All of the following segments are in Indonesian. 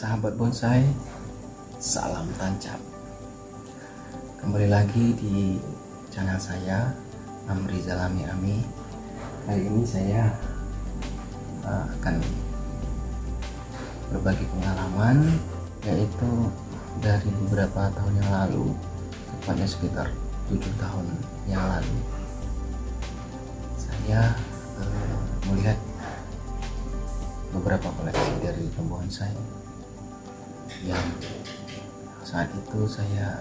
sahabat bonsai, salam tancap. Kembali lagi di channel saya, Amri Zalami Ami. Kali ini saya akan berbagi pengalaman, yaitu dari beberapa tahun yang lalu, tepatnya sekitar 7 tahun yang lalu. Saya melihat beberapa koleksi dari pembonsai yang saat itu saya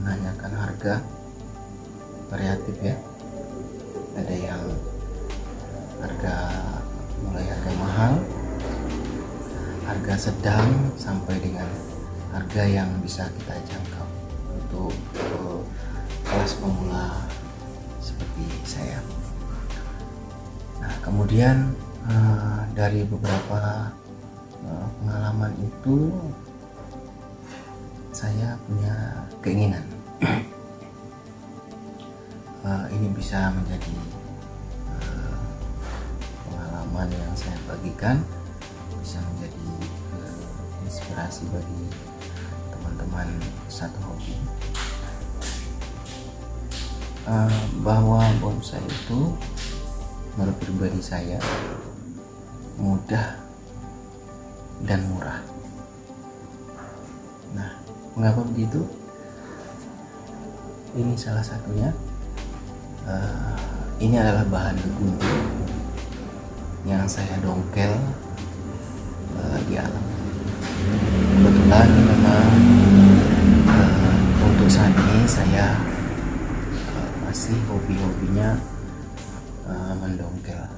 menanyakan harga variatif ya. Ada yang mulai harga mahal, harga sedang, sampai dengan harga yang bisa kita jangkau untuk kelas pemula seperti saya. Nah, kemudian dari beberapa pengalaman itu saya punya keinginan ini bisa menjadi pengalaman yang saya bagikan, bisa menjadi inspirasi bagi teman-teman satu hobi, bahwa bonsai itu menurut pribadi saya mudah dan murah. Nah, mengapa begitu? Ini salah satunya. Ini adalah bahan gunting yang saya dongkel di alam. Kebetulan memang untuk saat ini saya masih hobinya mendongkel.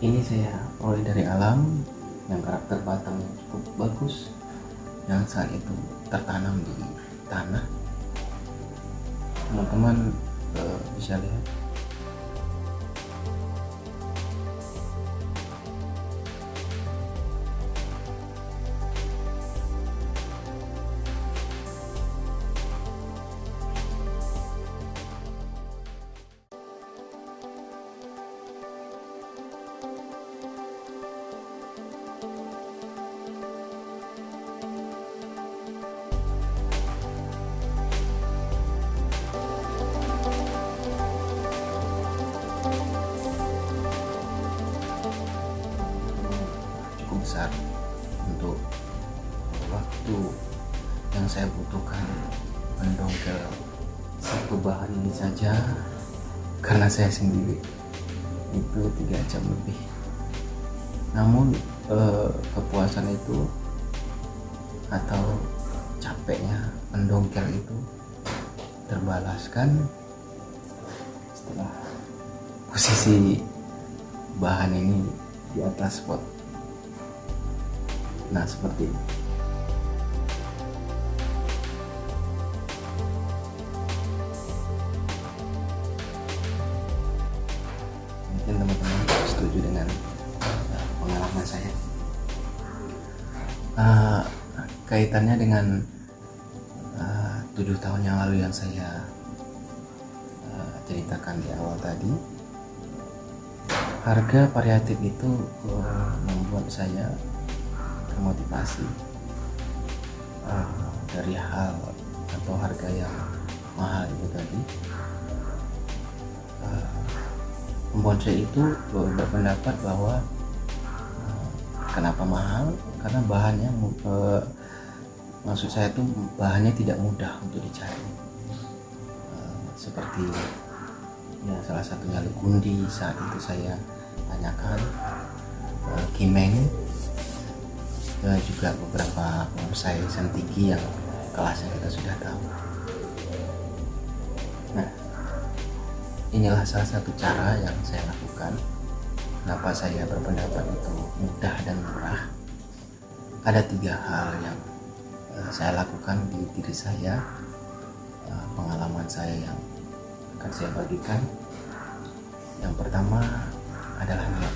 Ini saya peroleh dari alam, yang karakter batangnya cukup bagus, yang saat itu tertanam di tanah. Teman-teman bisa lihat. Besar untuk waktu yang saya butuhkan mendongkel satu bahan ini saja, karena saya sendiri itu 3 jam lebih. Namun kepuasan itu atau capeknya mendongkel itu terbalaskan setelah posisi bahan ini di atas pot. Nah, seperti ini. Mungkin teman-teman setuju dengan pengalaman saya. Kaitannya dengan 7 tahun yang lalu yang saya ceritakan di awal tadi, harga variatif itu membuat saya termotivasi dari hal atau harga yang mahal itu tadi. Pembonsai itu berpendapat bahwa kenapa mahal, karena bahannya maksud saya itu bahannya tidak mudah untuk dicari, seperti ya salah satunya legundi. Saat itu saya tanyakan kimeng, juga beberapa bonsai sentigi yang kelasnya kita sudah tahu. Nah, inilah salah satu cara yang saya lakukan. Kenapa saya berpendapat itu mudah dan murah? Ada 3 hal yang saya lakukan di diri saya, pengalaman saya yang akan saya bagikan. Yang pertama adalah niat.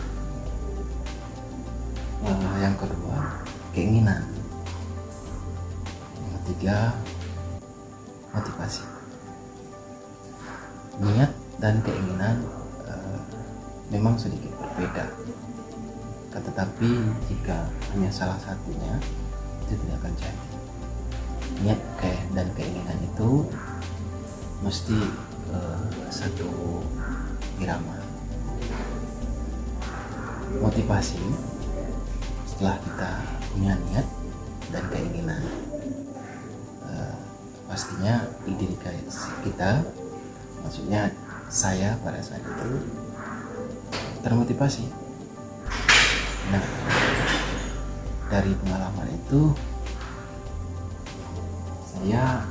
Yang kedua, keinginan. Yang ketiga, motivasi. Niat dan keinginan memang sedikit berbeda, Tetapi jika hanya salah satunya, itu tidak akan jadi. Niat dan keinginan itu mesti satu irama. Motivasi setelah kita punya niat dan keinginan, pastinya di diri kita, maksudnya saya pada saat itu termotivasi. Nah, dari pengalaman itu saya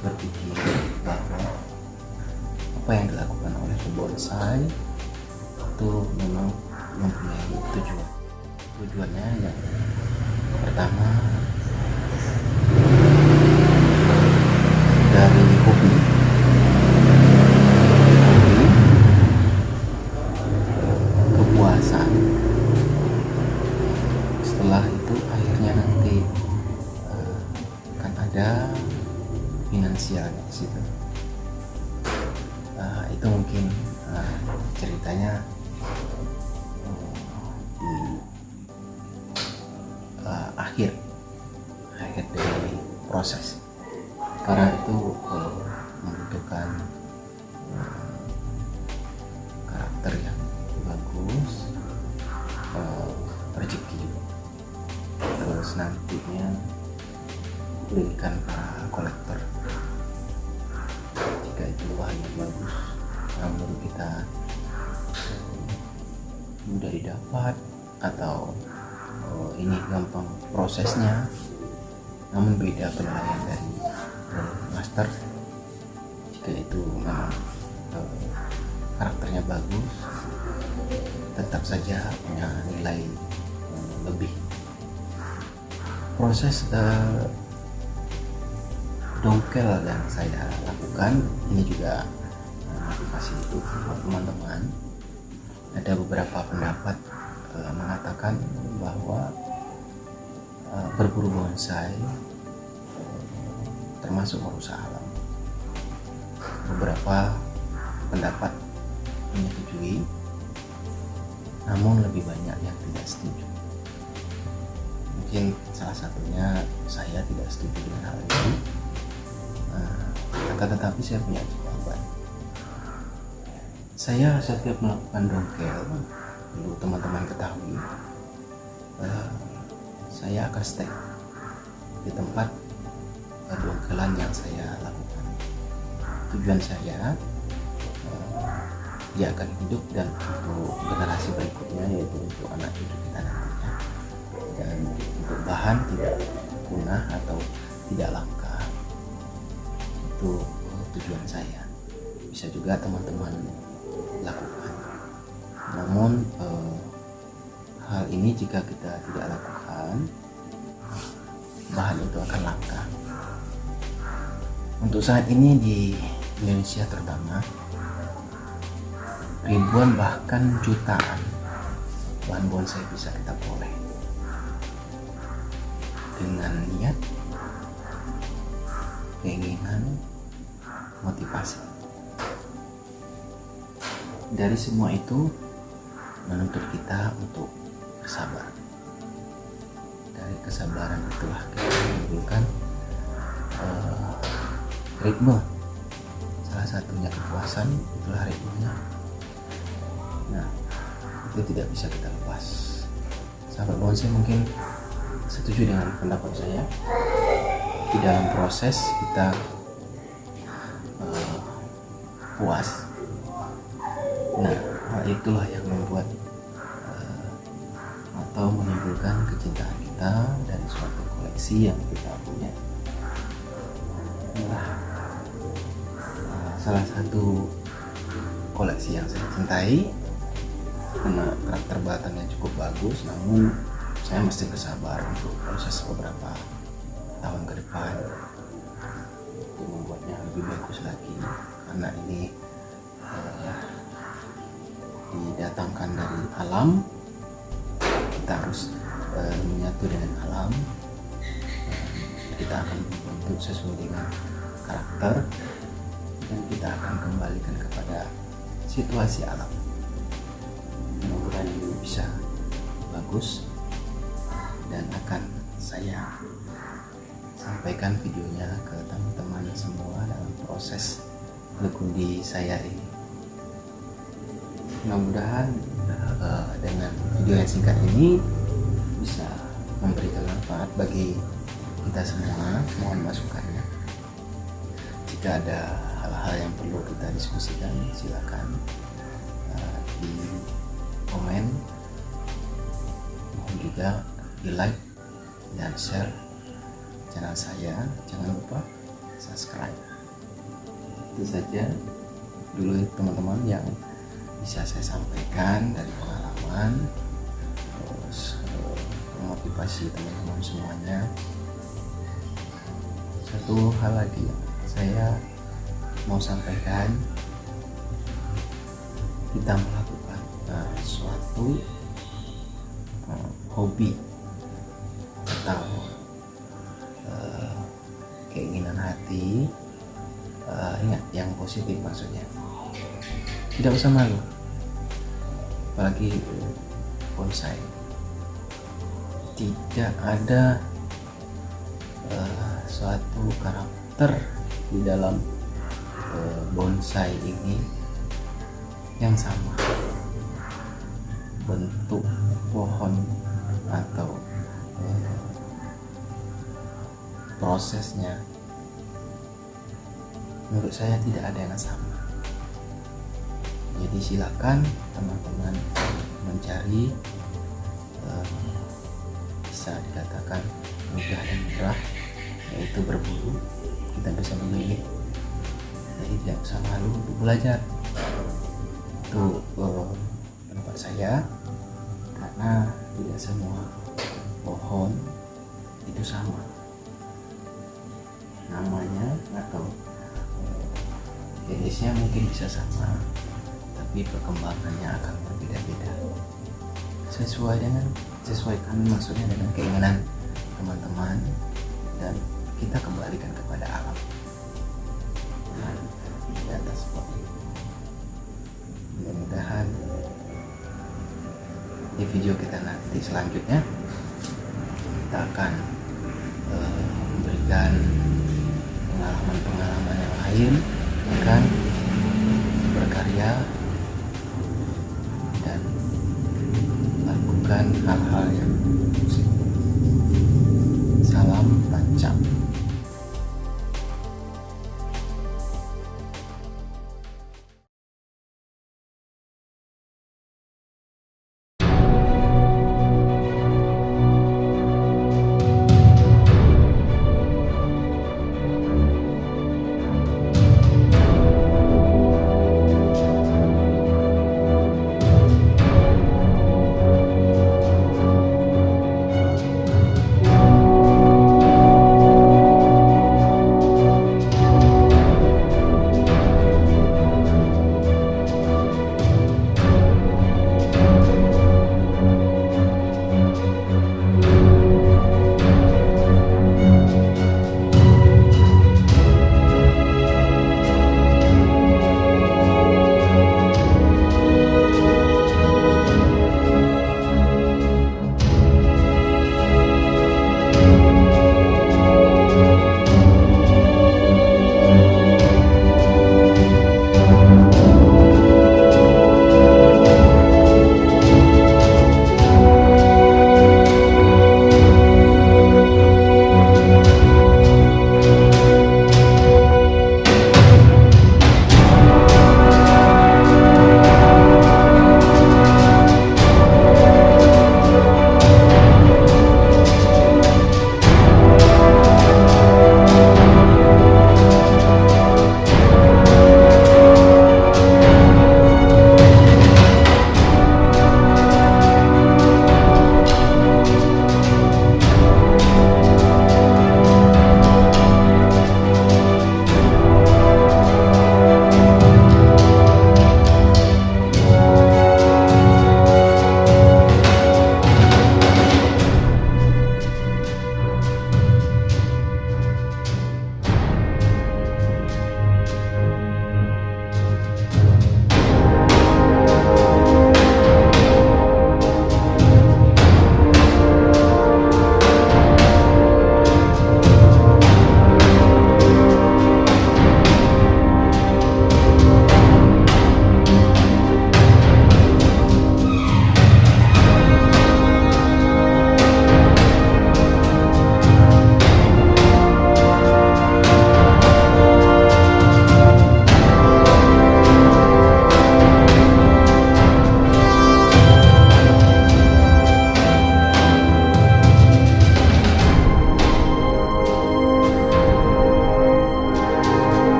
berpikir bahwa apa yang dilakukan oleh pembonsai itu memang mempunyai tujuannya. Yang pertama, dari hobi kepuasan, setelah itu akhirnya nanti akan ada finansialnya di situ. Itu mungkin ceritanya di akhir dari proses, karena itu membutuhkan karakter yang bagus, rezeki, terus nantinya berikan para kolektor. Jika itu hanya bagus, menurut kita mudah didapat, atau ini gampang prosesnya, namun beda penilaian dari master. Jika itu memang karakternya bagus, tetap saja punya nilai lebih. Proses dongkel yang saya lakukan ini juga motivasi itu buat teman-teman. Ada beberapa pendapat mengatakan bahwa berburu bonsai termasuk merusak alam. Beberapa pendapat menyetujui, namun lebih banyak yang tidak setuju. Mungkin salah satunya saya tidak setuju dengan hal itu. Tetapi saya punya jawaban. Saya setiap melakukan dongkel, perlu teman-teman ketahui, saya akan stay di tempat dongkelan yang saya lakukan. Tujuan saya, dia akan hidup dan untuk generasi berikutnya, yaitu untuk anak cucu kita nantinya, dan untuk bahan tidak punah atau tidak langka. Itu tujuan saya. Bisa juga teman-teman lakukan. Namun hal ini jika kita tidak lakukan, bahan itu akan langka. Untuk saat ini di Indonesia terutama, ribuan bahkan jutaan bahan bonsai bisa kita peroleh dengan niat, keinginan, motivasi. Dari semua itu menuntut kita untuk bersabar. Dari kesabaran itulah kita menimbulkan ritme. Salah satunya kepuasan, itulah ritmenya. Nah, itu tidak bisa kita lepas. Sahabat bonsai mungkin setuju dengan pendapat saya. Di dalam proses kita puas. Nah, hal itulah yang membuat atau menimbulkan kecintaan kita dari suatu koleksi yang kita punya. Nah, salah satu koleksi yang saya cintai karena karakter batangnya cukup bagus, namun saya mesti bersabar untuk proses beberapa tahun ke depan untuk membuatnya lebih bagus lagi, karena ini didatangkan dari alam. Kita harus menyatu dengan alam. Kita akan membentuk sesuai dengan karakter, dan kita akan kembalikan kepada situasi alam. Mudah-mudahan ini bisa bagus dan akan saya sampaikan videonya ke teman-teman semua dalam proses lekundi saya ini. Mudah-mudahan dengan video yang singkat ini bisa memberikan manfaat bagi kita semua. Mohon masukannya. Jika ada hal-hal yang perlu kita diskusikan, silakan di komen. Mohon juga di like dan share channel saya. Jangan lupa subscribe. Itu saja dulu teman-teman yang bisa saya sampaikan dari pengalaman, terus memotivasi teman-teman semuanya. Satu hal lagi yang saya mau sampaikan, kita melakukan suatu hobi atau keinginan hati, ingat yang positif maksudnya, tidak usah malu, apalagi bonsai. Tidak ada suatu karakter di dalam bonsai ini yang sama. Bentuk pohon atau prosesnya menurut saya tidak ada yang sama. Jadi silakan teman-teman mencari, bisa dikatakan mudah dan murah, yaitu berburu. Kita bisa memilih, jadi tidak usah malu untuk belajar. Itu pendapat saya, karena tidak semua pohon itu sama namanya atau jenisnya, mungkin bisa sama, tapi perkembangannya akan berbeda-beda. Sesuaikan maksudnya dengan keinginan teman-teman, dan kita kembalikan kepada alam. Nah, di atas seperti itu. Mudah-mudahan di video kita nanti selanjutnya kita akan memberikan pengalaman-pengalaman yang lain, akan berkarya dan lakukan hal-hal yang